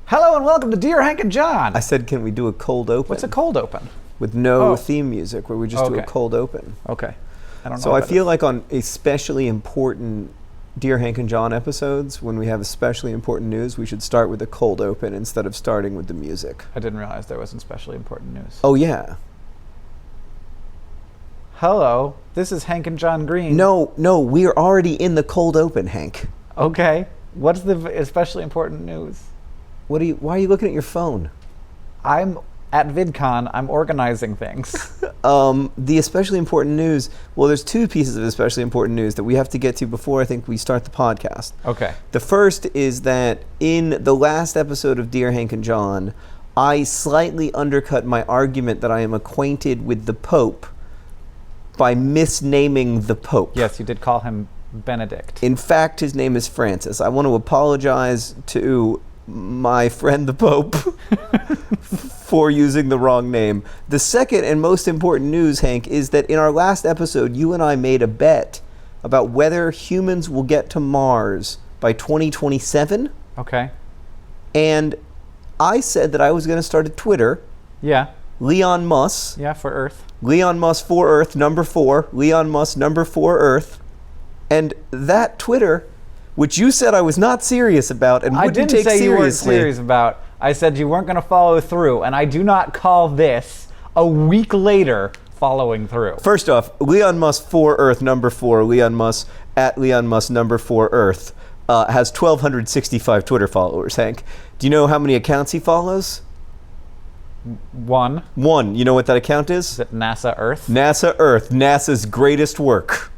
Hello and welcome to Dear Hank and John. I said, can we do a cold open? What's a cold open? With no theme music, where we just do Okay. a cold open. Okay. I don't know. So I feel like on especially important Dear Hank and John episodes, when we have especially important news, we should start with a cold open instead of starting with the music. I didn't realize there was especially important news. Oh, yeah. Hello, this is Hank and John Green. No, we're already in the cold open, Hank. Okay. What's the especially important news? Why are you looking at your phone? I'm at VidCon. I'm organizing things. The especially important news, well, there's two pieces of especially important news that we have to get to before I think we start the podcast. Okay. The first is that in the last episode of Dear Hank and John, I slightly undercut my argument that I am acquainted with the Pope by misnaming the Pope. Yes, you did call him Benedict. In fact, his name is Francis. I want to apologize to my friend the Pope for using the wrong name. The second and most important news, Hank, is that in our last episode, you and I made a bet about whether humans will get to Mars by 2027. Okay. And I said that I was going to start a Twitter. Yeah. Leon Musk. Yeah, for Earth. Leon Musk for Earth, number 4. Leon Musk, number 4 Earth. And that Twitter, which you said I was not serious about and wouldn't take seriously. I didn't say you weren't serious about. I said you weren't going to follow through, and I do not call this a week later following through. First off, Leon Musk for Earth, number 4. Leon Musk at Leon Musk, number 4 Earth has 1,265 Twitter followers, Hank. Do you know how many accounts he follows? One. You know what that account is? Is it NASA Earth? NASA Earth, NASA's greatest work.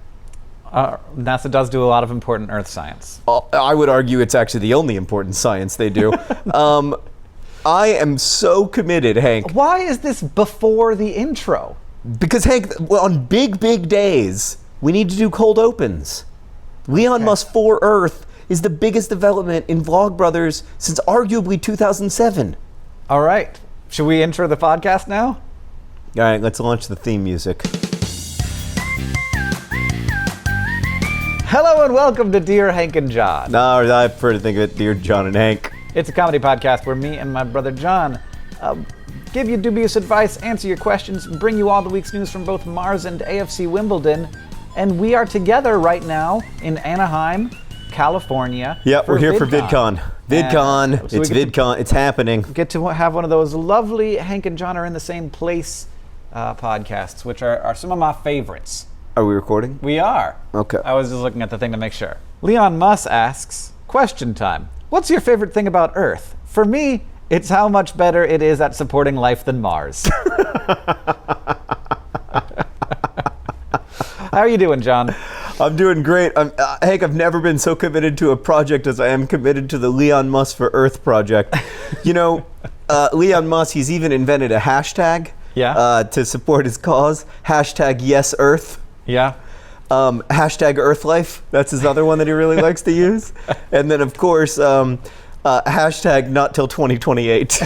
NASA does do a lot of important Earth science. I would argue it's actually the only important science they do. I am so committed, Hank. Why is this before the intro? Because, Hank, on big days, we need to do cold opens. Leon Musk for Earth is the biggest development in Vlogbrothers since arguably 2007. All right. Should we intro the podcast now? All right, let's launch the theme music. Hello and welcome to Dear Hank and John. No, I prefer to think of it, Dear John and Hank. It's a comedy podcast where me and my brother John give you dubious advice, answer your questions, bring you all the week's news from both Mars and AFC Wimbledon. And we are together right now in Anaheim, California. Yeah, we're here for VidCon. VidCon, it's happening. Get to have one of those lovely Hank and John are in the same place podcasts, which are some of my favorites. Are we recording? We are. Okay. I was just looking at the thing to make sure. Leon Musk asks, question time. What's your favorite thing about Earth? For me, it's how much better it is at supporting life than Mars. How are you doing, John? I'm doing great. Hank, I've never been so committed to a project as I am committed to the Leon Musk for Earth project. You know, Leon Musk, he's even invented a hashtag to support his cause. Hashtag Yes Earth. Yeah. Hashtag Earth Life. That's his other one that he really likes to use. And then, of course, hashtag Not Till 2028.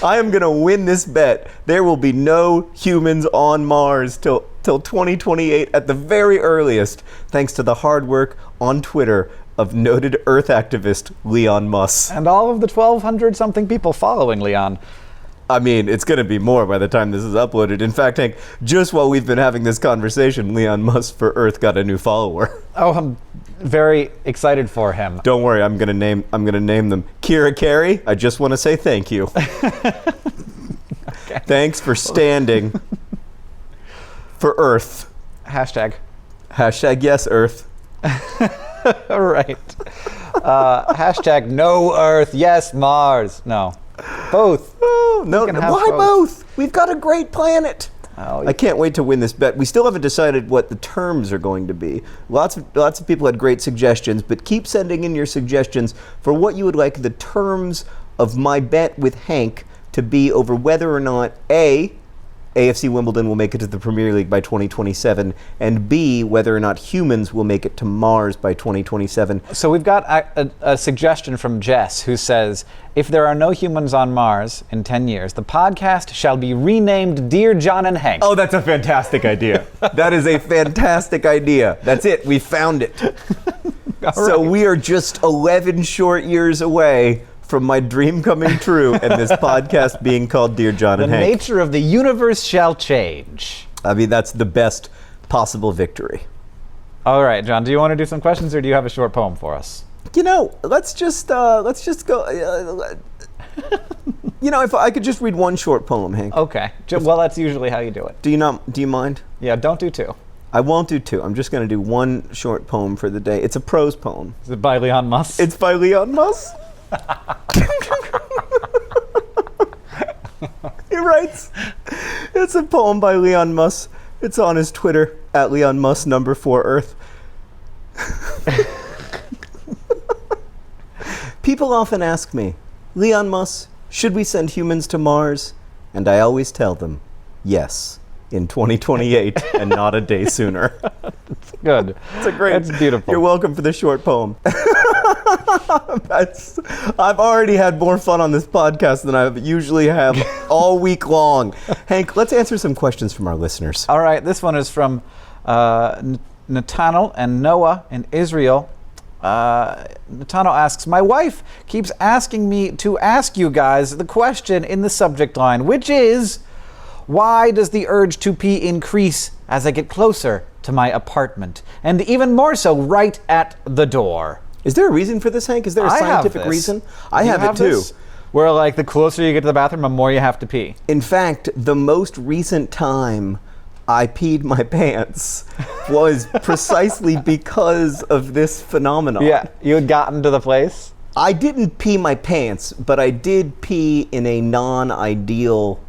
I am going to win this bet. There will be no humans on Mars till 2028 at the very earliest, thanks to the hard work on Twitter of noted Earth activist Leon Musk. And all of the 1,200-something people following Leon. I mean, it's going to be more by the time this is uploaded. In fact, Hank, just while we've been having this conversation, Leon Musk for Earth got a new follower. Oh, I'm very excited for him. Don't worry, I'm going to name them Kira Carey. I just want to say thank you. Okay. Thanks for standing for Earth. Hashtag Yes Earth. All right. Hashtag No Earth, Yes Mars. No. Both. Oh, no. Why both? We've got a great planet. Oh, I can't wait to win this bet. We still haven't decided what the terms are going to be. Lots of people had great suggestions, but keep sending in your suggestions for what you would like the terms of my bet with Hank to be over whether or not A, AFC Wimbledon will make it to the Premier League by 2027, and B, whether or not humans will make it to Mars by 2027. So we've got a suggestion from Jess, who says, if there are no humans on Mars in 10 years, the podcast shall be renamed Dear John and Hank. Oh, that's a fantastic idea. That is a fantastic idea. That's it. We found it. So we are just 11 short years away from my dream coming true and this podcast being called Dear John and Hank. The nature of the universe shall change. I mean, that's the best possible victory. All right, John, do you want to do some questions, or do you have a short poem for us? You know, let's just go. If I could just read one short poem, Hank. Okay. Well, that's usually how you do it. Do you mind? Yeah, don't do two. I won't do two. I'm just going to do one short poem for the day. It's a prose poem. Is it by Leon Musk? It's by Leon Musk. He writes, it's a poem by Leon Musk. It's on his Twitter, at Leon Musk #4Earth. People often ask me, Leon Musk, should we send humans to Mars? And I always tell them, yes, in 2028 and not a day sooner. It's good. It's beautiful. You're welcome for the short poem. I've already had more fun on this podcast than I usually have all week long. Hank, let's answer some questions from our listeners. All right, this one is from Nathaniel and Noah in Israel. Nathaniel asks, my wife keeps asking me to ask you guys the question in the subject line, which is, why does the urge to pee increase as I get closer to my apartment? And even more so right at the door. Is there a reason for this, Hank? Is there a scientific reason? I have it too. Where like the closer you get to the bathroom, the more you have to pee. In fact, the most recent time I peed my pants was precisely because of this phenomenon. Yeah, you had gotten to the place? I didn't pee my pants, but I did pee in a non-ideal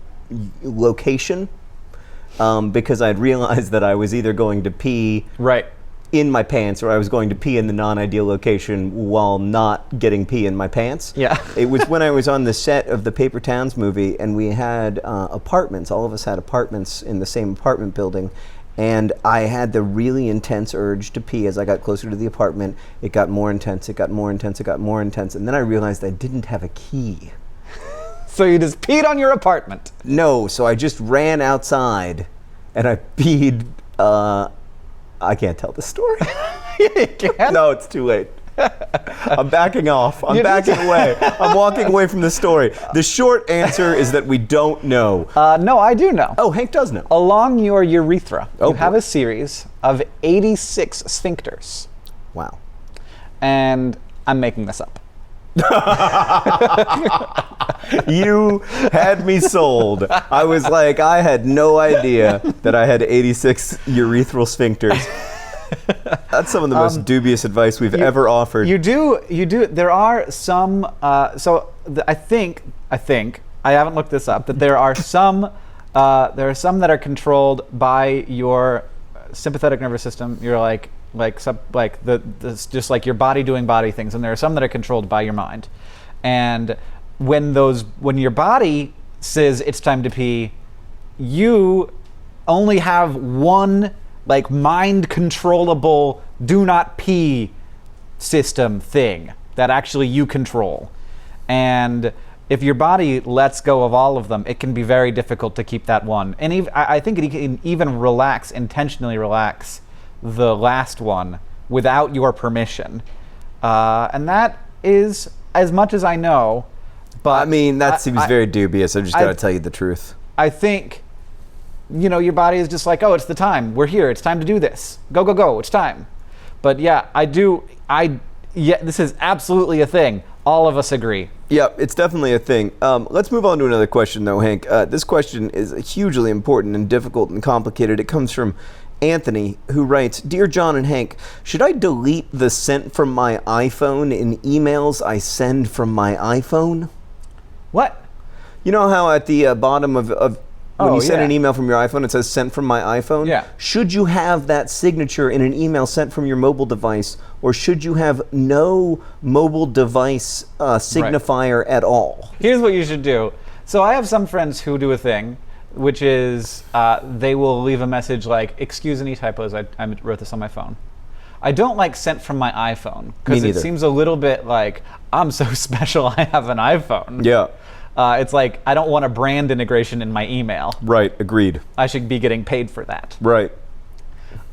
location because I'd realized that I was either going to pee in my pants or I was going to pee in the non-ideal location while not getting pee in my pants. Yeah. It was when I was on the set of the Paper Towns movie and we had apartments. All of us had apartments in the same apartment building. And I had the really intense urge to pee as I got closer to the apartment. It got more intense, it got more intense, it got more intense. And then I realized I didn't have a key. So you just peed on your apartment? No, so I just ran outside and I peed. I can't tell the story. You can't? No, it's too late. I'm backing off. I'm backing away. I'm walking away from the story. The short answer is that we don't know. No, I do know. Oh, Hank does know. Along your urethra, you have a series of 86 sphincters. Wow. And I'm making this up. You had me sold. I was like, I had no idea that I had 86 urethral sphincters. That's some of the most dubious advice we've ever offered. You do. There are some, I think, I haven't looked this up, that there are some that are controlled by your sympathetic nervous system. You're just like your body doing body things, and there are some that are controlled by your mind. And when your body says it's time to pee, you only have one mind controllable do not pee system thing that actually you control. And if your body lets go of all of them, it can be very difficult to keep that one. And I think it can even intentionally relax the last one without your permission. And that is as much as I know. But I mean, that seems very dubious. I just got to tell you the truth. I think, your body is just like, oh, it's the time. We're here. It's time to do this. Go, go, go. It's time. But yeah, this is absolutely a thing. All of us agree. Yeah, it's definitely a thing. Let's move on to another question, though, Hank. This question is hugely important and difficult and complicated. It comes from Anthony, who writes, Dear John and Hank, should I delete the sent from my iPhone in emails I send from my iPhone? What? You know how at the bottom of when you send an email from your iPhone, it says sent from my iPhone? Yeah. Should you have that signature in an email sent from your mobile device, or should you have no mobile device signifier at all? Here's what you should do. So I have some friends who do a thing, which is they will leave a message like, excuse any typos, I wrote this on my phone. I don't like sent from my iPhone, because it seems a little bit like, I'm so special I have an iPhone. Yeah. It's like, I don't want a brand integration in my email. Right, agreed. I should be getting paid for that. Right.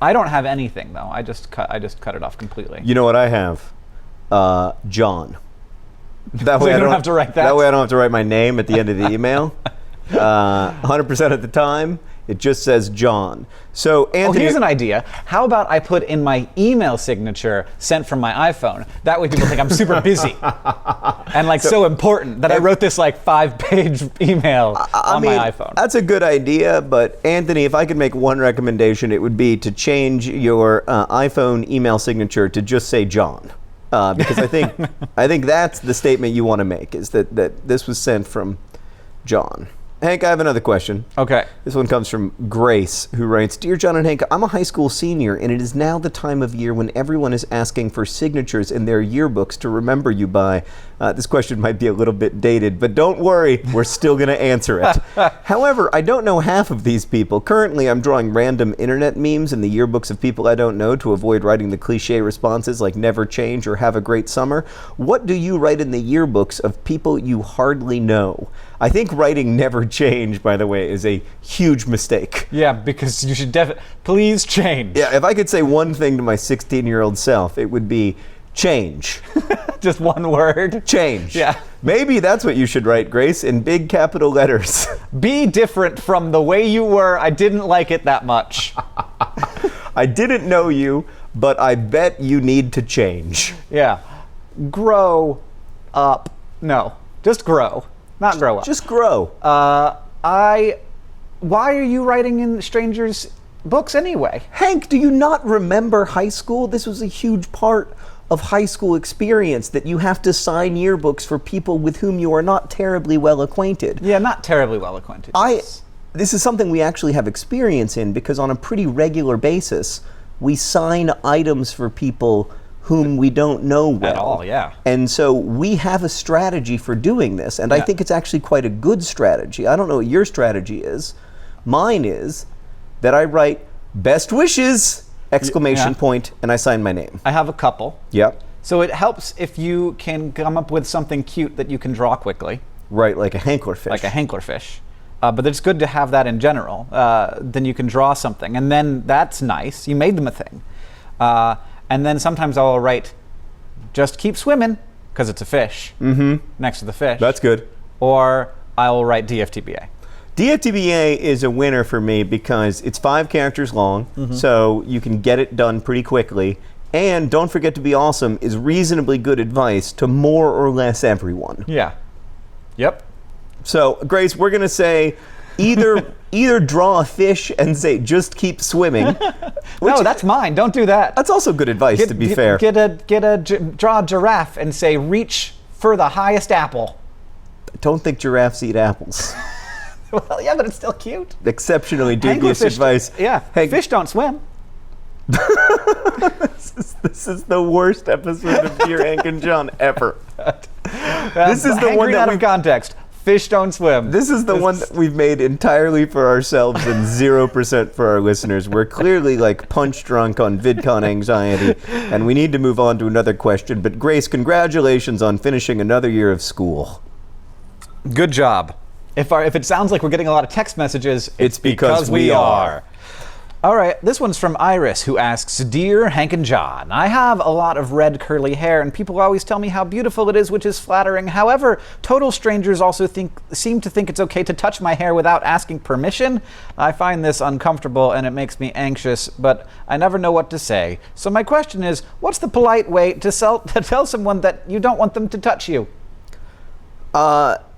I don't have anything though. I just cut it off completely. You know what I have? John. That So way you I don't have to write that? That way I don't have to write my name at the end of the email. 100% of the time, it just says John. So Anthony, here's an idea. How about I put in my email signature sent from my iPhone? That way people think I'm super busy and like so important that I wrote this like 5-page email on my iPhone. That's a good idea, but Anthony, if I could make one recommendation, it would be to change your iPhone email signature to just say John. Because I think that's the statement you want to make, is that this was sent from John. Hank, I have another question. Okay. This one comes from Grace, who writes, Dear John and Hank, I'm a high school senior, and it is now the time of year when everyone is asking for signatures in their yearbooks to remember you by. This question might be a little bit dated, but don't worry, we're still going to answer it. However, I don't know half of these people. Currently, I'm drawing random internet memes in the yearbooks of people I don't know to avoid writing the cliche responses like never change or have a great summer. What do you write in the yearbooks of people you hardly know? I think writing never change, by the way, is a huge mistake. Yeah, because you should please change. Yeah, if I could say one thing to my 16-year-old self, it would be change. Just one word? Change. Yeah. Maybe that's what you should write, Grace, in big capital letters. Be different from the way you were. I didn't like it that much. I didn't know you, but I bet you need to change. Yeah. Grow up. No, just grow. Not grow up. Just grow. Why are you writing in strangers' books anyway? Hank, do you not remember high school? This was a huge part of high school experience, that you have to sign yearbooks for people with whom you are not terribly well acquainted. Yeah, not terribly well acquainted. This is something we actually have experience in, because on a pretty regular basis, we sign items for people whom we don't know well. At all, yeah. And so we have a strategy for doing this, and I think it's actually quite a good strategy. I don't know what your strategy is. Mine is that I write best wishes, exclamation point, and I sign my name. I have a couple. Yep. So it helps if you can come up with something cute that you can draw quickly. Right, like a hanklerfish. Like a hanklerfish. But it's good to have that in general. Then you can draw something, and then that's nice. You made them a thing. And then sometimes I'll write, just keep swimming, because it's a fish, next to the fish. That's good. Or I'll write DFTBA. DFTBA is a winner for me because it's 5 characters long, so you can get it done pretty quickly. And don't forget to be awesome is reasonably good advice to more or less everyone. Yeah. Yep. So, Grace, we're going to say either draw a fish and say, just keep swimming. No, that's mine. Don't do that. That's also good advice, to be fair. Draw a giraffe and say, reach for the highest apple. I don't think giraffes eat apples. Well, yeah, but it's still cute. Exceptionally dubious advice. Yeah, hey, fish don't swim. This is the worst episode of Dear Hank and John ever. This is the one that out of context. Fish don't swim. This is the one that we've made entirely for ourselves and 0% for our listeners. We're clearly like punch drunk on VidCon anxiety, and we need to move on to another question. But Grace, congratulations on finishing another year of school. Good job. If it sounds like we're getting a lot of text messages, it's because we are. All right, this one's from Iris, who asks, Dear Hank and John, I have a lot of red curly hair, and people always tell me how beautiful it is, which is flattering. However, total strangers also seem to think it's okay to touch my hair without asking permission. I find this uncomfortable, and it makes me anxious, but I never know what to say. So my question is, what's the polite way to tell someone that you don't want them to touch you?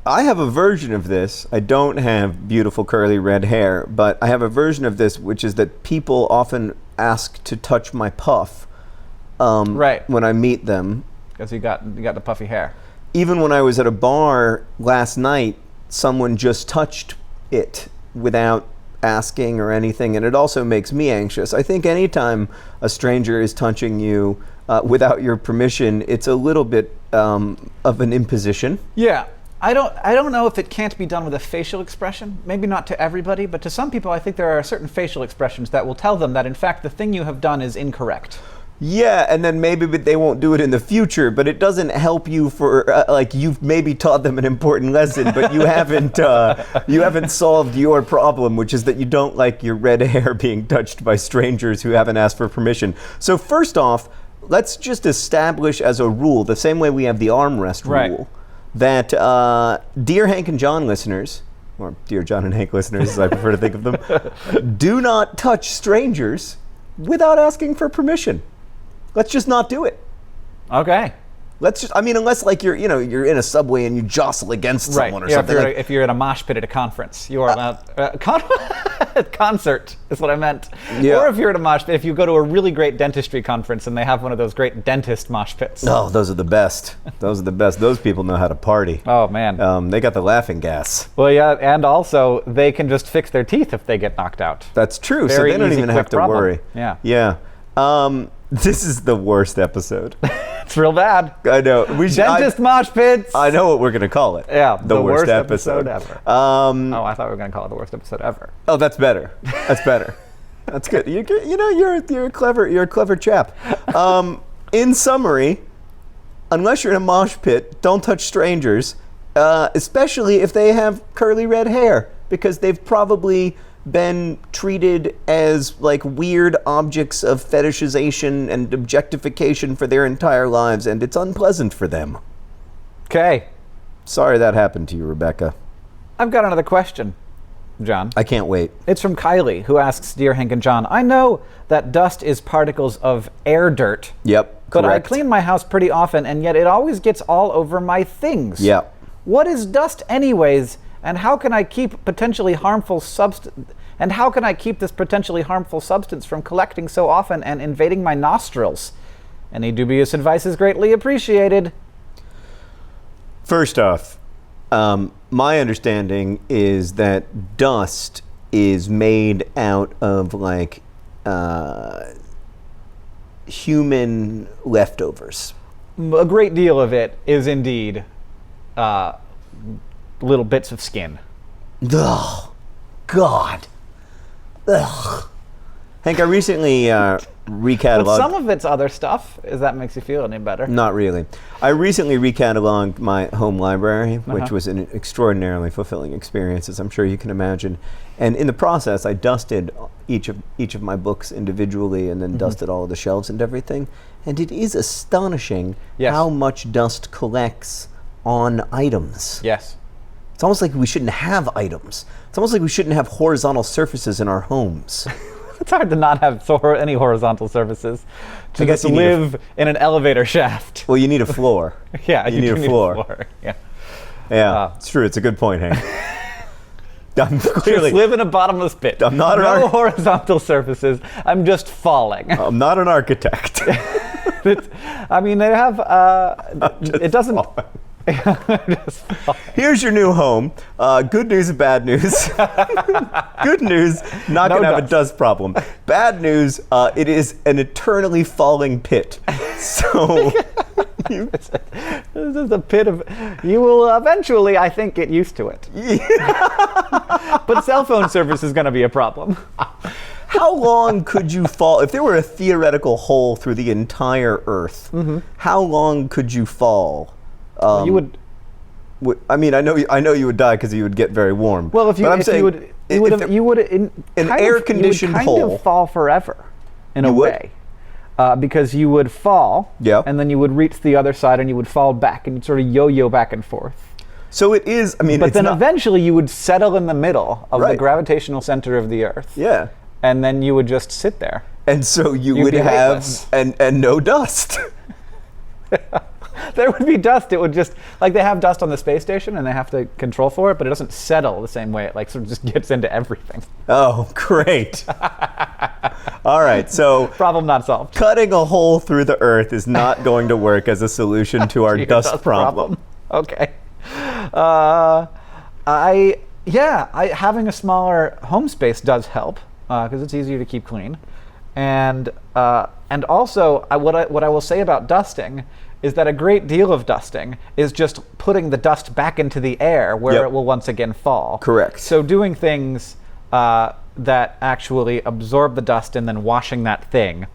I have a version of this. I don't have beautiful curly red hair, but I have a version of this, which is that people often ask to touch my puff when I meet them. Because you got the puffy hair. Even when I was at a bar last night, someone just touched it without asking or anything, and it also makes me anxious. I think anytime a stranger is touching you without your permission, it's a little bit of an imposition. Yeah. I don't know if it can't be done with a facial expression. Maybe not to everybody, but to some people I think there are certain facial expressions that will tell them that in fact the thing you have done is incorrect. Yeah, and then maybe they won't do it in the future, but it doesn't help you for like you've maybe taught them an important lesson, but you haven't solved your problem, which is that you don't like your red hair being touched by strangers who haven't asked for permission. So first off, let's just establish as a rule, the same way we have the armrest rule, that dear Hank and John listeners, or dear John and Hank listeners, as I prefer to think of them, do not touch strangers without asking for permission. Let's just not do it. Okay. Let's just, I mean, unless like you're in a subway and you jostle against someone or something. If you're at a mosh pit at a conference, you are concert is what I meant. Yeah. Or if you're at a mosh pit, if you go to a really great dentistry conference and they have one of those great dentist mosh pits. Oh, those are the best. Those are the best. Those people know how to party. Oh, man. They got the laughing gas. Well, yeah, and also they can just fix their teeth if they get knocked out. That's true. Very so they don't even have to worry. Yeah. Yeah. This is the worst episode. It's real bad. I know. Dentist mosh pits. I know what we're going to call it. Yeah, the worst episode ever. I thought we were going to call it the worst episode ever. Oh, that's better. That's better. That's good. You're a clever chap. In summary, unless you're in a mosh pit, don't touch strangers, especially if they have curly red hair, because they've probably been treated as like weird objects of fetishization and objectification for their entire lives, and it's unpleasant for them. Okay. Sorry that happened to you, Rebecca. I've got another question, John. I can't wait. It's from Kylie, who asks, Dear Hank and John, I know that dust is particles of air dirt. Yep, but correct. I clean my house pretty often, and yet it always gets all over my things. Yep. What is dust anyways? And how can I keep this potentially harmful substance from collecting so often and invading my nostrils? Any dubious advice is greatly appreciated. First off, my understanding is that dust is made out of like human leftovers. A great deal of it is indeed little bits of skin. Ugh. God. Ugh. Hank, I recently recatalogued... But some of it's other stuff, if that makes you feel any better. Not really. I recently recatalogued my home library, which was an extraordinarily fulfilling experience, as I'm sure you can imagine. And in the process, I dusted each of my books individually and then dusted all of the shelves and everything. And it is astonishing how much dust collects on items. Yes. It's almost like we shouldn't have items. It's almost like we shouldn't have horizontal surfaces in our homes. It's hard to not have any horizontal surfaces. To just live in an elevator shaft. Well, you need a floor. Yeah, you need a floor. Yeah. Yeah, it's true. It's a good point, Hank. I'm clearly just live in a bottomless pit. I'm not no horizontal surfaces. I'm just falling. I'm not an architect. I mean, they have. It doesn't. Here's your new home. Good news and bad news. Good news, not going to have a dust problem. Bad news, it is an eternally falling pit. So this is a pit of. You will eventually, I think, get used to it. But cell phone service is going to be a problem. How long could you fall if there were a theoretical hole through the entire Earth? How long could you fall? You would. I mean, I know you would die because you would get very warm. Well, you would in an air-conditioned hole, kind of fall forever, in a way, because you would fall, and then you would reach the other side, and you would fall back, and you'd sort of yo-yo back and forth. So it is. I mean, but then eventually you would settle in the middle of the gravitational center of the Earth. Yeah. And then you would just sit there. And so you would have and no dust. There would be dust. It would just, like they have dust on the space station and they have to control for it, but it doesn't settle the same way. It like sort of just gets into everything. Oh, great. All right, so problem not solved. Cutting a hole through the Earth is not going to work as a solution to our dust problem. Okay. Having a smaller home space does help because it's easier to keep clean, and also what I will say about dusting is that a great deal of dusting is just putting the dust back into the air where it will once again fall. Correct. So doing things that actually absorb the dust and then washing that thing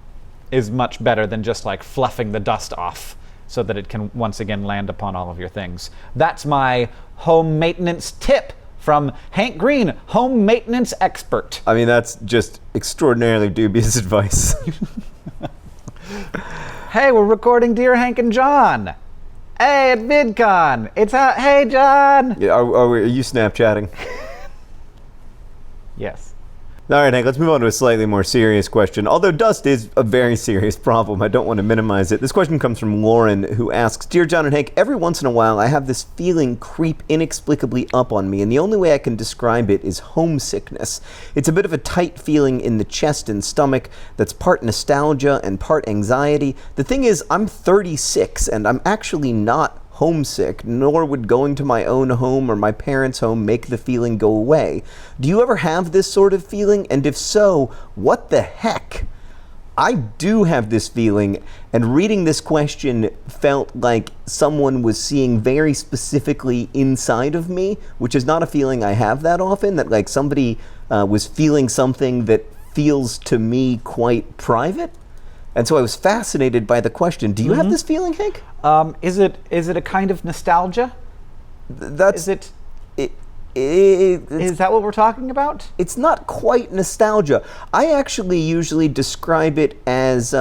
is much better than just like fluffing the dust off so that it can once again land upon all of your things. That's my home maintenance tip from Hank Green, home maintenance expert. I mean, that's just extraordinarily dubious advice. Hey, we're recording Dear Hank and John. Hey, at VidCon. Hey, John. Yeah, are you Snapchatting? Yes. All right, Hank, let's move on to a slightly more serious question. Although dust is a very serious problem, I don't want to minimize it. This question comes from Lauren, who asks, Dear John and Hank, every once in a while I have this feeling creep inexplicably up on me, and the only way I can describe it is homesickness. It's a bit of a tight feeling in the chest and stomach that's part nostalgia and part anxiety. The thing is, I'm 36, and I'm actually not homesick, nor would going to my own home or my parents' home make the feeling go away. Do you ever have this sort of feeling? And if so, what the heck? I do have this feeling, and reading this question felt like someone was seeing very specifically inside of me, which is not a feeling I have that often, that like somebody was feeling something that feels to me quite private. And so I was fascinated by the question. Do you have this feeling, Hank? Is it a kind of nostalgia? Is that what we're talking about? It's not quite nostalgia. I actually usually describe it as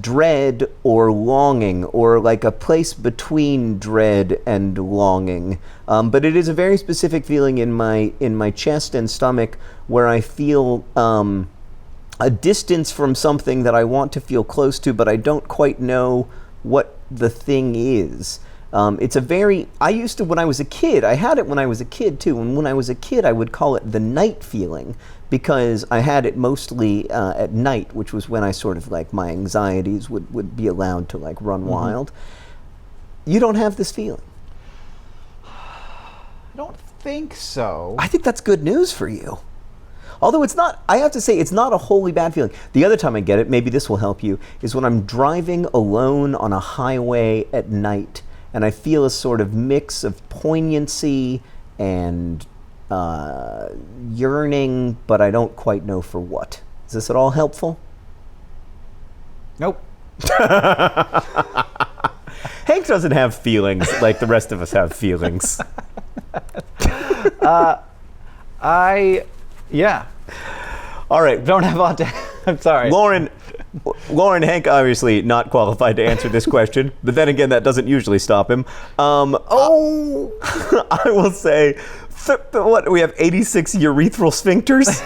dread or longing, or like a place between dread and longing. But it is a very specific feeling in my chest and stomach where I feel a distance from something that I want to feel close to, but I don't quite know what the thing is. It's a very, I used to, when I was a kid, I had it when I was a kid too, and when I was a kid I would call it the night feeling, because I had it mostly at night, which was when I sort of like, my anxieties would be allowed to like run wild. You don't have this feeling? I don't think so. I think that's good news for you. Although it's not, I have to say, it's not a wholly bad feeling. The other time I get it, maybe this will help you, is when I'm driving alone on a highway at night, and I feel a sort of mix of poignancy and yearning, but I don't quite know for what. Is this at all helpful? Nope. Hank doesn't have feelings like the rest of us have feelings. Yeah. All right. Don't have all day. I'm sorry. Lauren, Hank obviously not qualified to answer this question, but then again, that doesn't usually stop him. I will say, what, we have 86 urethral sphincters?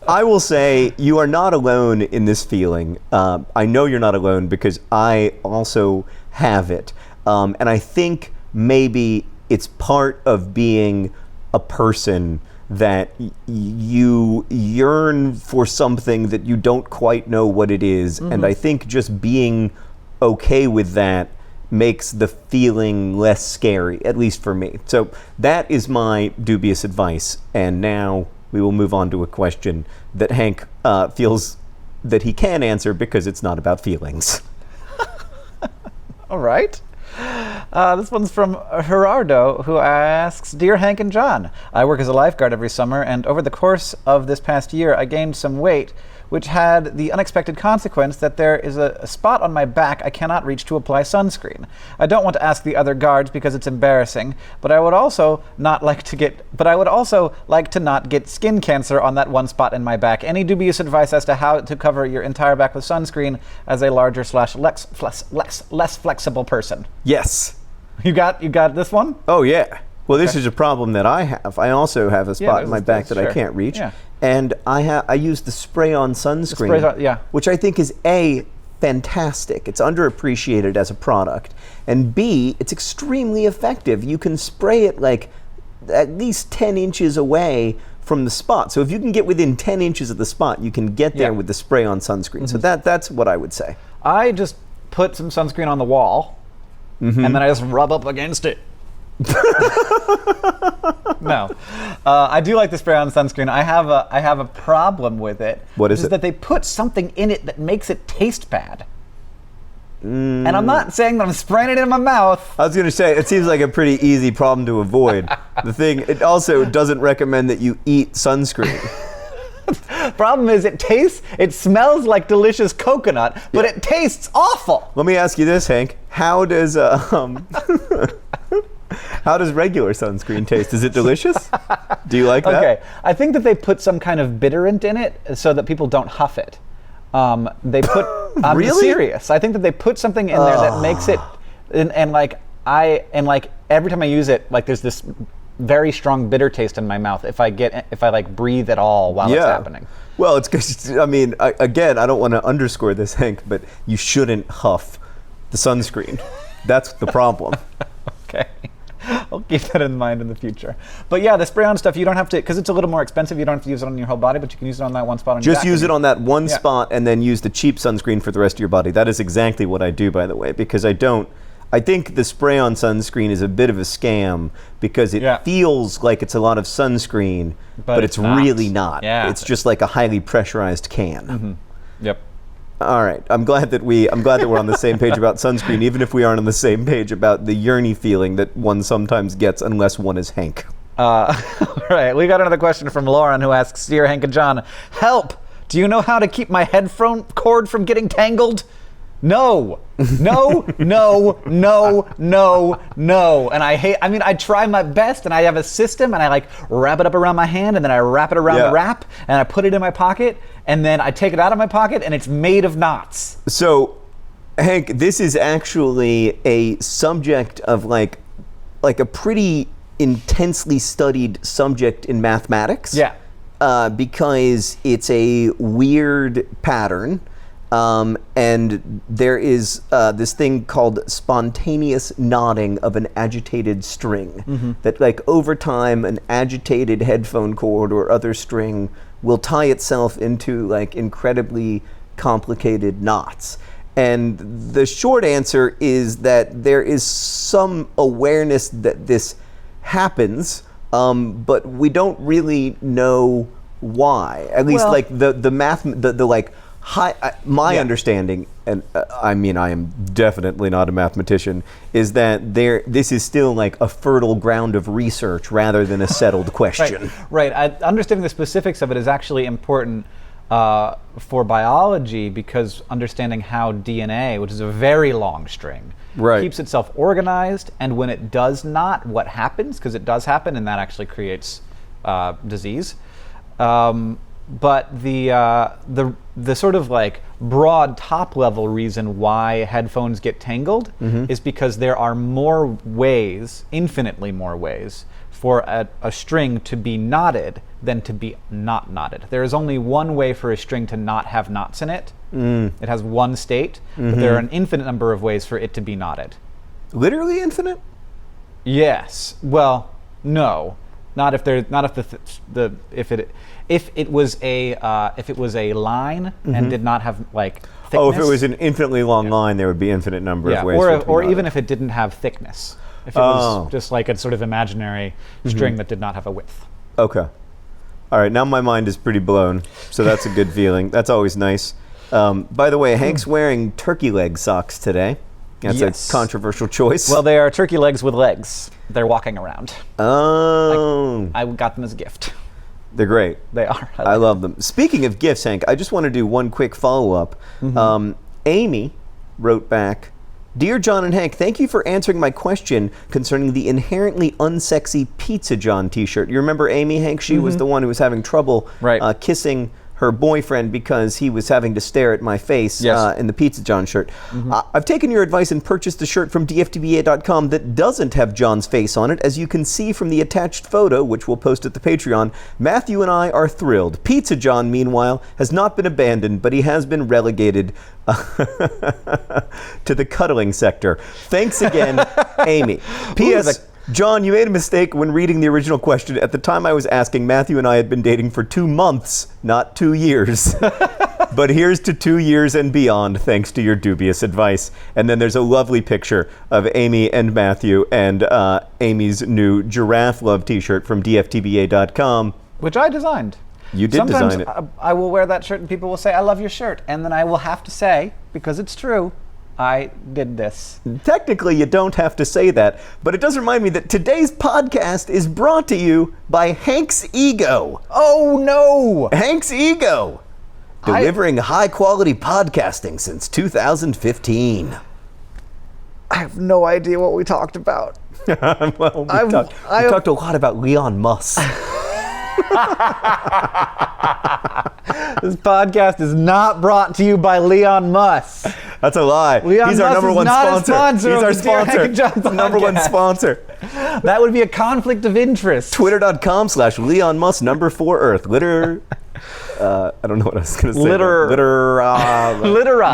I will say you are not alone in this feeling. I know you're not alone because I also have it. And I think maybe it's part of being a person that you yearn for something that you don't quite know what it is. And I think just being okay with that makes the feeling less scary, at least for me. So that is my dubious advice. And now we will move on to a question that Hank feels that he can answer because it's not about feelings. All right. This one's from Gerardo, who asks, Dear Hank and John, I work as a lifeguard every summer, and over the course of this past year, I gained some weight, which had the unexpected consequence that there is a spot on my back I cannot reach to apply sunscreen. I don't want to ask the other guards because it's embarrassing, but I would also like to not get skin cancer on that one spot in my back. Any dubious advice as to how to cover your entire back with sunscreen as a larger / less flexible person? Yes. You got this one? Oh yeah. Well, this is a problem that I have. I also have a spot in my back that I can't reach. Yeah. And I use the spray-on sunscreen, which I think is A, fantastic. It's underappreciated as a product. And B, it's extremely effective. You can spray it like at least 10 inches away from the spot. So if you can get within 10 inches of the spot, you can get there with the spray-on sunscreen. So that's what I would say. I just put some sunscreen on the wall, and then I just rub up against it. No, I do like the spray-on sunscreen. I have a problem with it. What is it? That they put something in it that makes it taste bad. And I'm not saying that I'm spraying it in my mouth. I was going to say, it seems like a pretty easy problem to avoid. The thing, it also doesn't recommend that you eat sunscreen. Problem is, it smells like delicious coconut, but it tastes awful. Let me ask you this, Hank. How does how does regular sunscreen taste? Is it delicious? Do you like that? Okay, I think that they put some kind of bitterant in it so that people don't huff it. They put. I'm Really? serious. I think that they put something in there that makes it, and like every time I use it, like there's this very strong bitter taste in my mouth if I like breathe at all while it's happening. Well, it's because, I mean, again, I don't want to underscore this, Hank, but you shouldn't huff the sunscreen. That's the problem. Okay. I'll keep that in mind in the future. But yeah, the spray-on stuff, you don't have to, because it's a little more expensive, you don't have to use it on your whole body, but you can use it on that one spot on your back. Just use it on that one spot and then use the cheap sunscreen for the rest of your body. That is exactly what I do, by the way, because I think the spray-on sunscreen is a bit of a scam because it feels like it's a lot of sunscreen, but it's really not. Yeah. It's just like a highly pressurized can. Mm-hmm. Yep. All right. I'm glad that we're on the same page about sunscreen, even if we aren't on the same page about the yearny feeling that one sometimes gets unless one is Hank. All right. We got another question from Lauren who asks, "Dear Hank and John, help! Do you know how to keep my headphone cord from getting tangled?" No. No, no, no, no, no. And I try my best, and I have a system, and I like wrap it up around my hand, and then I wrap it around the wrap, and I put it in my pocket, and then I take it out of my pocket, and it's made of knots. So, Hank, this is actually a subject of like a pretty intensely studied subject in mathematics. Yeah. Because it's a weird pattern. And there is this thing called spontaneous knotting of an agitated string. That, like, over time, an agitated headphone cord or other string will tie itself into, like, incredibly complicated knots. And the short answer is that there is some awareness that this happens, but we don't really know why. At least, like, the math, the like, my understanding, and I mean, I am definitely not a mathematician, is that this is still like a fertile ground of research rather than a settled question. Right. Understanding the specifics of it is actually important for biology, because understanding how DNA, which is a very long string, keeps itself organized, and when it does not, what happens, because it does happen, and that actually creates disease. But the sort of like broad top level reason why headphones get tangled is because there are more ways, infinitely more ways, for a string to be knotted than to be not knotted. There is only one way for a string to not have knots in it. It has one state, but there are an infinite number of ways for it to be knotted. Literally infinite? Yes. Well, no. If it was a line and did not have like thickness. Oh, if it was an infinitely long line, there would be infinite number of ways. Or even if it didn't have thickness. If it was just like a sort of imaginary string that did not have a width. Okay. All right, now my mind is pretty blown, so that's a good feeling. That's always nice. By the way, Hank's wearing turkey leg socks today. That's a controversial choice. Well, they are turkey legs with legs. They're walking around. Oh. I got them as a gift. They're great. They are. I love them. Speaking of gifts, Hank, I just want to do one quick follow-up. Amy wrote back, "Dear John and Hank, thank you for answering my question concerning the inherently unsexy Pizza John t-shirt." You remember Amy, Hank? She was the one who was having trouble kissing her boyfriend because he was having to stare at my face in the Pizza John shirt. I've taken your advice and purchased a shirt from dftba.com that doesn't have John's face on it. As you can see from the attached photo, which we'll post at the Patreon, Matthew and I are thrilled. Pizza John, meanwhile, has not been abandoned, but he has been relegated to the cuddling sector. Thanks again, Amy. P.S. John, you made a mistake when reading the original question. At the time I was asking, Matthew and I had been dating for 2 months, not 2 years. But here's to 2 years and beyond, thanks to your dubious advice. And then there's a lovely picture of Amy and Matthew and Amy's new giraffe love t-shirt from dftba.com. Which I designed. You did design it. Sometimes I will wear that shirt and people will say, "I love your shirt." And then I will have to say, because it's true, I did this. Technically, you don't have to say that, but it does remind me that today's podcast is brought to you by Hank's Ego. Oh, no! Hank's Ego. Delivering high-quality podcasting since 2015. I have no idea what we talked about. Well, we talked a lot about Leon Musk. This podcast is not brought to you by Leon Musk. That's a lie. Leon He's Musk our number is one not sponsor. He's our sponsor. Number one podcast. sponsor. That would be a conflict of interest. Twitter.com/Leon Musk #4Earth. I don't know what I was going to say.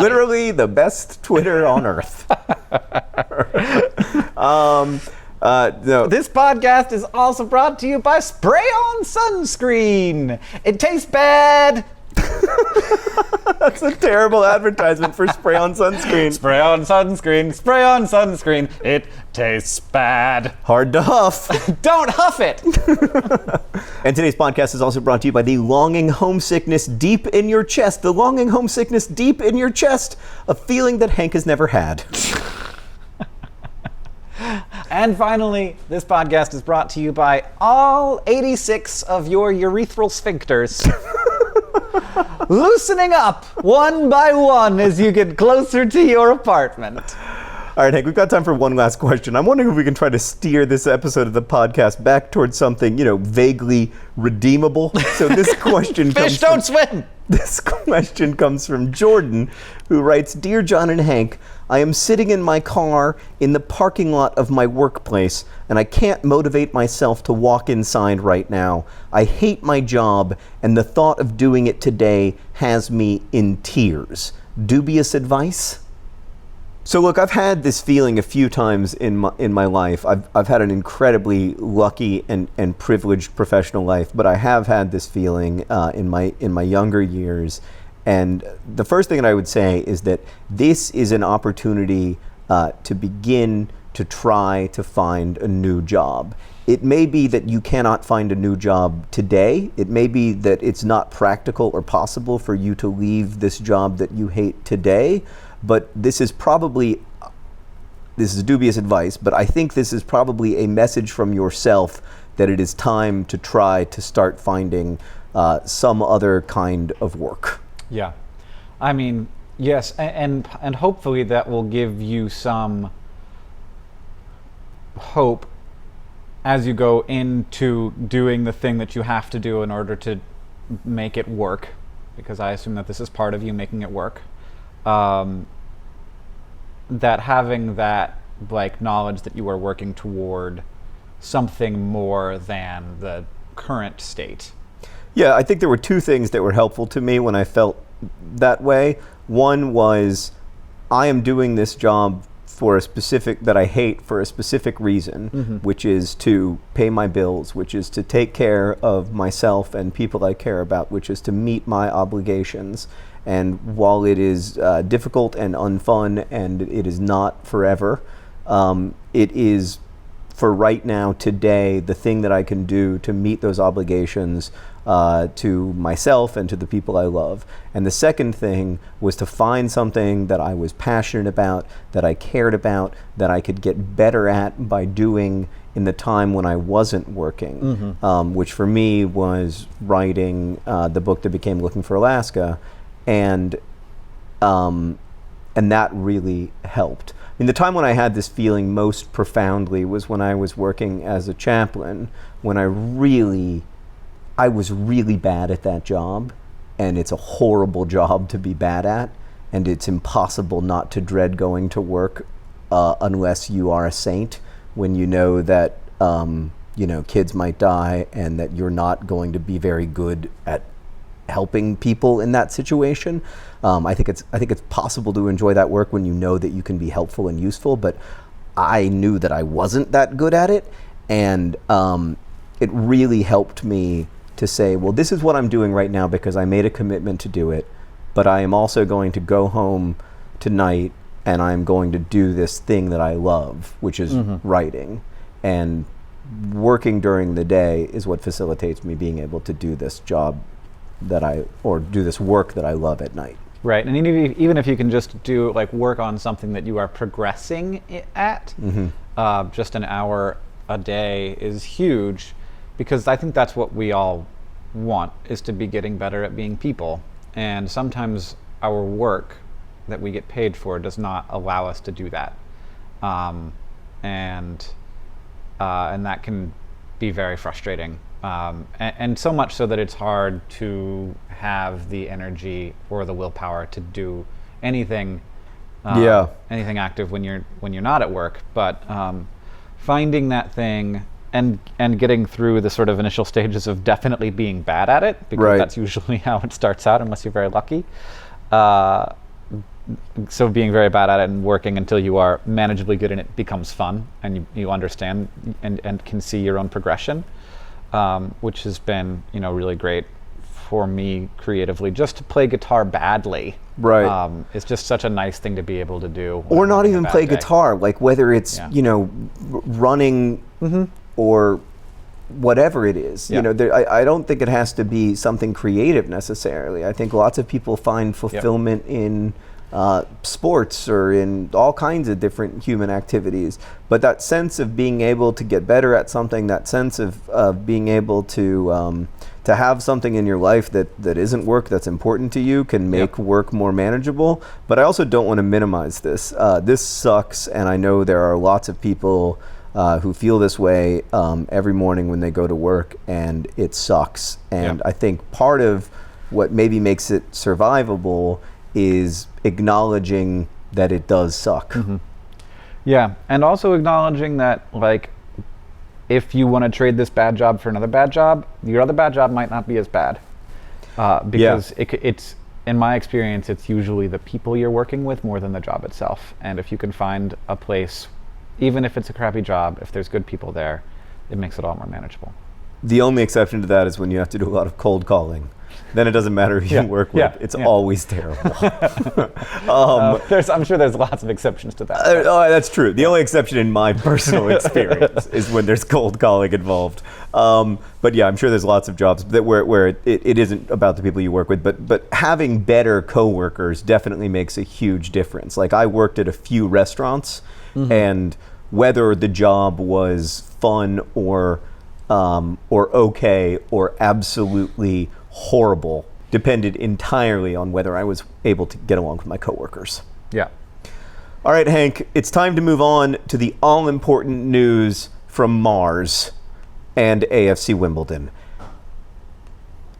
Literally the best Twitter on Earth. No. This podcast is also brought to you by Spray-On Sunscreen. It tastes bad. That's a terrible advertisement for Spray-On Sunscreen. Spray-On Sunscreen. Spray-On Sunscreen. It tastes bad. Hard to huff. Don't huff it. And today's podcast is also brought to you by the longing homesickness deep in your chest. The longing homesickness deep in your chest. A feeling that Hank has never had. And finally, this podcast is brought to you by all 86 of your urethral sphincters. Loosening up one by one as you get closer to your apartment. All right, Hank, we've got time for one last question. I'm wondering if we can try to steer this episode of the podcast back towards something, vaguely redeemable. So this question Fish don't swim! This question comes from Jordan, who writes, Dear John and Hank, I am sitting in my car in the parking lot of my workplace, and I can't motivate myself to walk inside right now. I hate my job, and the thought of doing it today has me in tears. Dubious advice? So look, I've had this feeling a few times in my life. I've had an incredibly lucky and privileged professional life, but I have had this feeling in my younger years. And the first thing that I would say is that this is an opportunity to begin to try to find a new job. It may be that you cannot find a new job today. It may be that it's not practical or possible for you to leave this job that you hate today. But this is dubious advice, but I think this is probably a message from yourself that it is time to try to start finding some other kind of work. Yeah. I mean, yes, and hopefully that will give you some hope as you go into doing the thing that you have to do in order to make it work, because I assume that this is part of you making it work. That having that knowledge that you are working toward something more than the current state. Yeah, I think there were two things that were helpful to me when I felt that way. One was I am doing this job that I hate for a specific reason, which is to pay my bills, which is to take care of myself and people I care about, which is to meet my obligations. And while it is difficult and unfun, and it is not forever, it is, for right now, today, the thing that I can do to meet those obligations to myself and to the people I love. And the second thing was to find something that I was passionate about, that I cared about, that I could get better at by doing in the time when I wasn't working, which for me was writing the book that became Looking for Alaska. And that really helped. I mean, the time when I had this feeling most profoundly was when I was working as a chaplain, when I was really bad at that job, and it's a horrible job to be bad at, and it's impossible not to dread going to work unless you are a saint, when you know that kids might die and that you're not going to be very good at helping people in that situation. I think it's possible to enjoy that work when you know that you can be helpful and useful, but I knew that I wasn't that good at it, and it really helped me to say, well, this is what I'm doing right now because I made a commitment to do it, but I am also going to go home tonight and I'm going to do this thing that I love, which is writing. And working during the day is what facilitates me being able to do this job do this work that I love at night. Right, and even if you can just do like work on something that you are progressing at, just an hour a day is huge, because I think that's what we all want, is to be getting better at being people. And sometimes our work that we get paid for does not allow us to do that, and that can be very frustrating. And so much so that it's hard to have the energy or the willpower to do anything anything active when you're not at work. But finding that thing and getting through the sort of initial stages of definitely being bad at it, because that's usually how it starts out unless you're very lucky. So being very bad at it and working until you are manageably good in it becomes fun, and you understand and can see your own progression. Which has been, really great for me creatively. Just to play guitar badly, it's just such a nice thing to be able to do. Or not even play guitar, like whether it's running or whatever it is. I don't think it has to be something creative necessarily. I think lots of people find fulfillment in sports or in all kinds of different human activities, but that sense of being able to get better at something, that sense of being able to have something in your life that isn't work, that's important to you, can make work more manageable. But I also don't want to minimize this. This sucks, and I know there are lots of people who feel this way every morning when they go to work, and it sucks. And I think part of what maybe makes it survivable is acknowledging that it does suck. Yeah, and also acknowledging that, like, if you want to trade this bad job for another bad job, your other bad job might not be as bad. Because it's, in my experience, it's usually the people you're working with more than the job itself. And if you can find a place, even if it's a crappy job, if there's good people there, it makes it all more manageable. The only exception to that is when you have to do a lot of cold calling. Then it doesn't matter who you work with. It's always terrible. I'm sure there's lots of exceptions to that. That's true. The only exception in my personal experience is when there's cold calling involved. But yeah, I'm sure there's lots of jobs where it isn't about the people you work with, but having better coworkers definitely makes a huge difference. Like, I worked at a few restaurants, and whether the job was fun or okay or absolutely horrible depended entirely on whether I was able to get along with my coworkers. Yeah. All right, Hank, it's time to move on to the all-important news from Mars and AFC Wimbledon.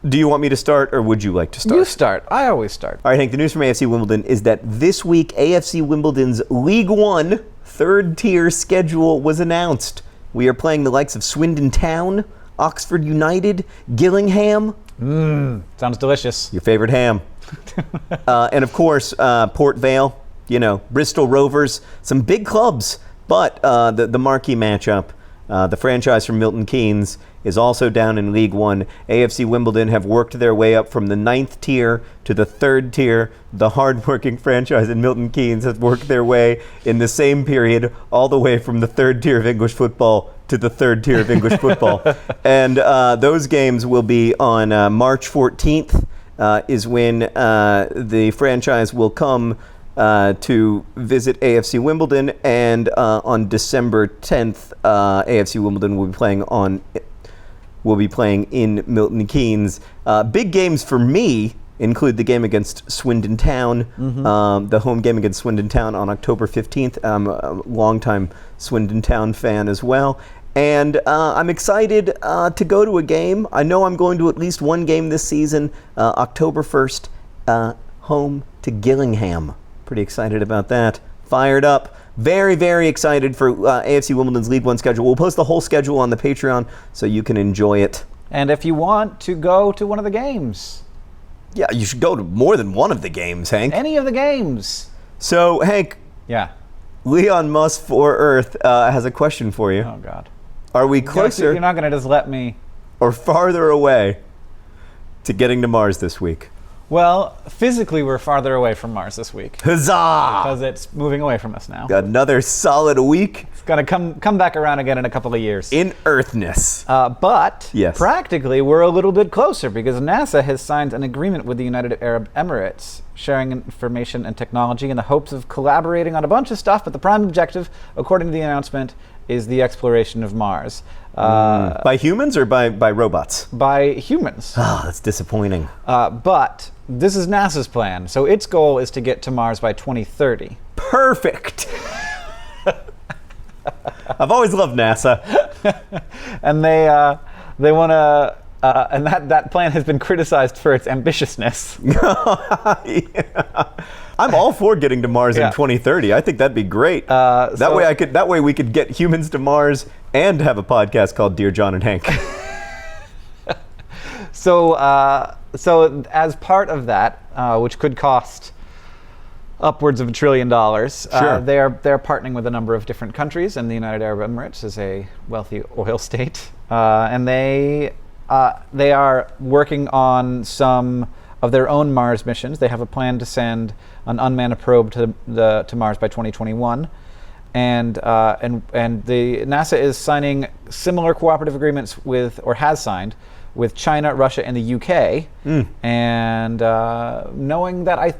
Do you want me to start, or would you like to start? You start. I always start. All right, Hank, the news from AFC Wimbledon is that this week AFC Wimbledon's League One third-tier schedule was announced. We are playing the likes of Swindon Town, Oxford United, Gillingham. Sounds delicious. Your favorite ham. And of course, Port Vale, Bristol Rovers, some big clubs. But the marquee matchup, the franchise from Milton Keynes, is also down in League One. AFC Wimbledon have worked their way up from the 9th tier to the 3rd tier. The hard-working franchise in Milton Keynes has worked their way in the same period all the way from the 3rd tier of English football to the 3rd tier of English football. And those games will be on March 14th is when the franchise will come to visit AFC Wimbledon, and on December 10th, AFC Wimbledon will be playing in Milton Keynes. Big games for me include the game against Swindon Town, the home game against Swindon Town on October 15th. I'm a longtime Swindon Town fan as well. And I'm excited to go to a game. I know I'm going to at least one game this season, October 1st, home to Gillingham. Pretty excited about that. Fired up. Very, very excited for AFC Wimbledon's League One schedule. We'll post the whole schedule on the Patreon so you can enjoy it. And if you want to go to one of the games. Yeah, you should go to more than one of the games, Hank. Any of the games. So, Hank. Yeah. Leon Musk for Earth has a question for you. Oh, God. Are we closer? You're not going to just let me. Or farther away to getting to Mars this week? Well, physically, we're farther away from Mars this week. Huzzah! Because it's moving away from us now. Got another solid week. Gonna come back around again in a couple of years. In Earthness. But yes. Practically, we're a little bit closer because NASA has signed an agreement with the United Arab Emirates, sharing information and technology in the hopes of collaborating on a bunch of stuff. But the prime objective, according to the announcement, is the exploration of Mars. By humans or by robots? By humans. Oh, that's disappointing. But this is NASA's plan. So its goal is to get to Mars by 2030. Perfect. I've always loved NASA. And they want to, and that plan has been criticized for its ambitiousness. Yeah. I'm all for getting to Mars in 2030. I think that'd be great. That way we could get humans to Mars and have a podcast called Dear John and Hank. So as part of that, which could cost upwards of $1 trillion. Sure. They're partnering with a number of different countries, and the United Arab Emirates is a wealthy oil state, and they are working on some of their own Mars missions. They have a plan to send an unmanned probe to Mars by 2021, and the NASA is signing similar cooperative agreements with, or has signed, with China, Russia, and the UK, and knowing that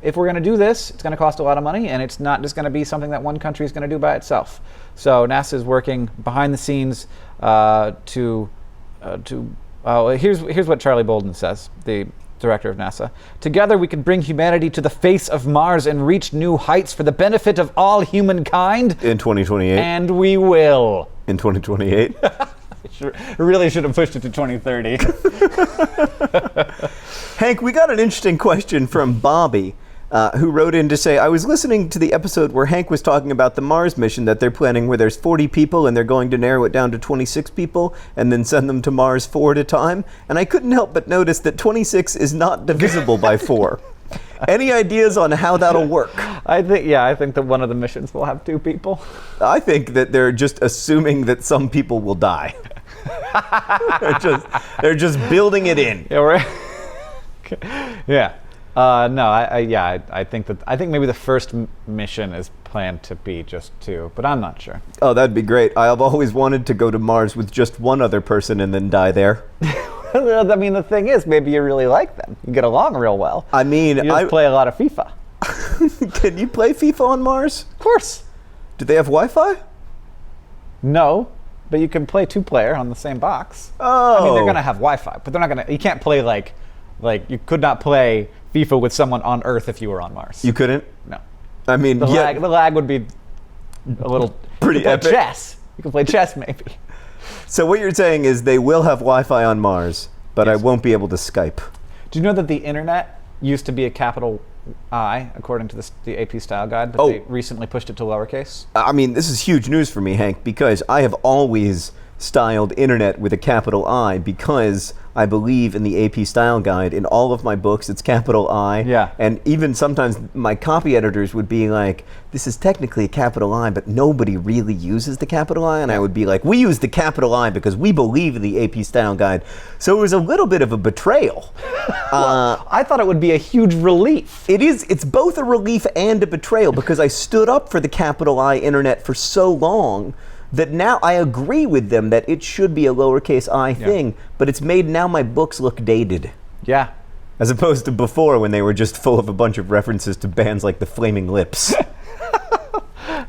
if we're going to do this, it's going to cost a lot of money, and it's not just going to be something that one country is going to do by itself. So NASA is working behind the scenes here's what Charlie Bolden says, the director of NASA. Together we can bring humanity to the face of Mars and reach new heights for the benefit of all humankind. In 2028. And we will. In 2028. Really should have pushed it to 2030. Hank, we got an interesting question from Bobby, who wrote in to say, I was listening to the episode where Hank was talking about the Mars mission that they're planning, where there's 40 people and they're going to narrow it down to 26 people and then send them to Mars 4 at a time. And I couldn't help but notice that 26 is not divisible by 4. Any ideas on how that'll work? I think that one of the missions will have 2 people. I think that they're just assuming that some people will die. they're just building it in. Yeah, right. Yeah. I think maybe the first mission is planned to be just 2, but I'm not sure. Oh, that'd be great. I've always wanted to go to Mars with just one other person and then die there. I mean, the thing is, maybe you really like them. You get along real well. I mean, you just play a lot of FIFA. Can you play FIFA on Mars? Of course. Do they have Wi-Fi? No, but you can play 2-player on the same box. Oh. I mean, they're gonna have Wi-Fi, but they're not gonna. You can't play like you could not play FIFA with someone on Earth if you were on Mars. You couldn't? No. I mean, the lag would be a little pretty epic. Chess. You can play chess maybe. So what you're saying is they will have Wi-Fi on Mars, but yes. I won't be able to Skype. Do you know that the internet used to be a capital I, according to the AP style guide, but they recently pushed it to lowercase? I mean, this is huge news for me, Hank, because I have always styled internet with a capital I because I believe in the AP style guide. In all of my books, it's capital I. Yeah. And even sometimes my copy editors would be like, this is technically a capital I, but nobody really uses the capital I. And I would be like, we use the capital I because we believe in the AP style guide. So it was a little bit of a betrayal. Well, I thought it would be a huge relief. It is. It's both a relief and a betrayal because I stood up for the capital I internet for so long that now I agree with them that it should be a lowercase I thing, but it's made now my books look dated. Yeah. As opposed to before when they were just full of a bunch of references to bands like the Flaming Lips.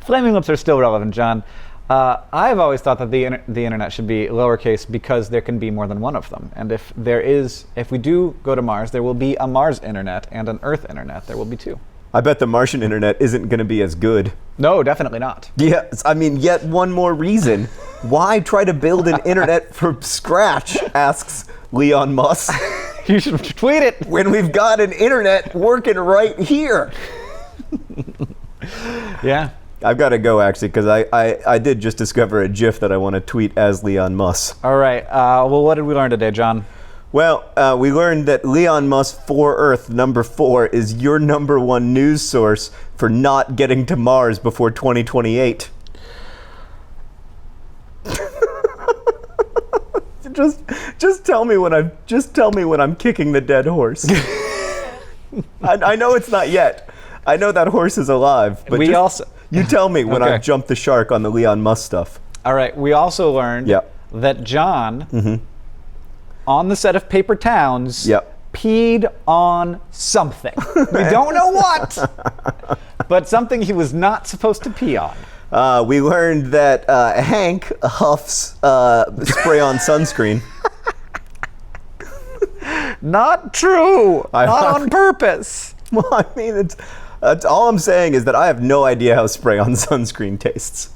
Flaming Lips are still relevant, John. I've always thought that the internet should be lowercase because there can be more than one of them. And if we do go to Mars, there will be a Mars internet and an Earth internet. There will be 2. I bet the Martian internet isn't going to be as good. No, definitely not. Yes, I mean, yet one more reason. Why try to build an internet from scratch, asks Leon Musk. You should tweet it. When we've got an internet working right here. Yeah. I've got to go, actually, because I did just discover a GIF that I want to tweet as Leon Musk. All right. Well, what did we learn today, John? Well, we learned that Leon Musk for Earth number 4 is your number 1 news source for not getting to Mars before 2028. Just tell me when I'm kicking the dead horse. I know it's not yet. I know that horse is alive, but You tell me when I jumped the shark on the Leon Musk stuff. All right. We also learned that John, on the set of Paper Towns, peed on something. We don't know what, but something he was not supposed to pee on. We learned that Hank huffs spray-on sunscreen. Not true. Not on purpose. Well, I mean, it's all I'm saying is that I have no idea how spray-on sunscreen tastes.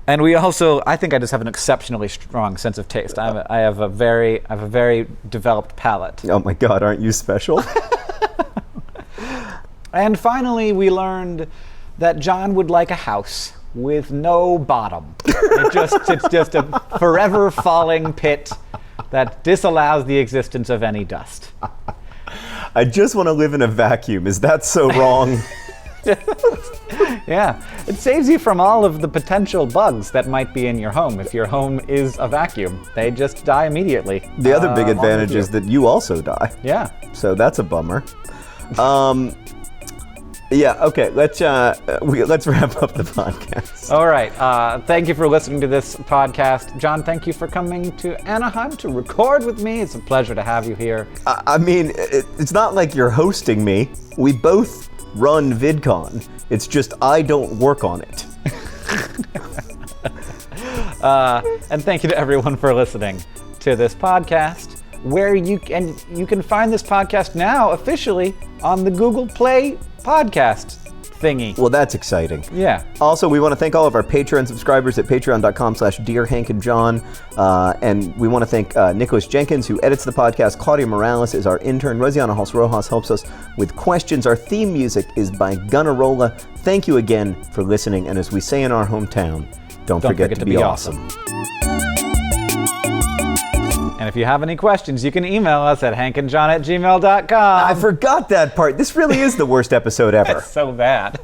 And we also, I think I just have an exceptionally strong sense of taste. I have a very developed palate. Oh my God, aren't you special? And finally, we learned that John would like a house with no bottom. It's just a forever falling pit that disallows the existence of any dust. I just want to live in a vacuum. Is that so wrong? Yeah, it saves you from all of the potential bugs that might be in your home. If your home is a vacuum, they just die immediately. The other big advantage is that you also die. Yeah. So that's a bummer. Yeah, okay, let's wrap up the podcast. All right, thank you for listening to this podcast. John, thank you for coming to Anaheim to record with me. It's a pleasure to have you here. I mean, it's not like you're hosting me. We both run VidCon. It's just I don't work on it. And thank you to everyone for listening to this podcast, where you can find this podcast now officially on the Google Play podcast thingy. Well, that's exciting. Yeah. Also, we want to thank all of our Patreon subscribers at patreon.com/DearHankandJohn. And we want to thank Nicholas Jenkins, who edits the podcast. Claudia Morales is our intern. Rosiana Hals-Rojas helps us with questions. Our theme music is by Gunnarola. Thank you again for listening. And as we say in our hometown, don't forget to be awesome. And if you have any questions, you can email us at hankandjohn@gmail.com. I forgot that part. This really is the worst episode ever. It's so bad.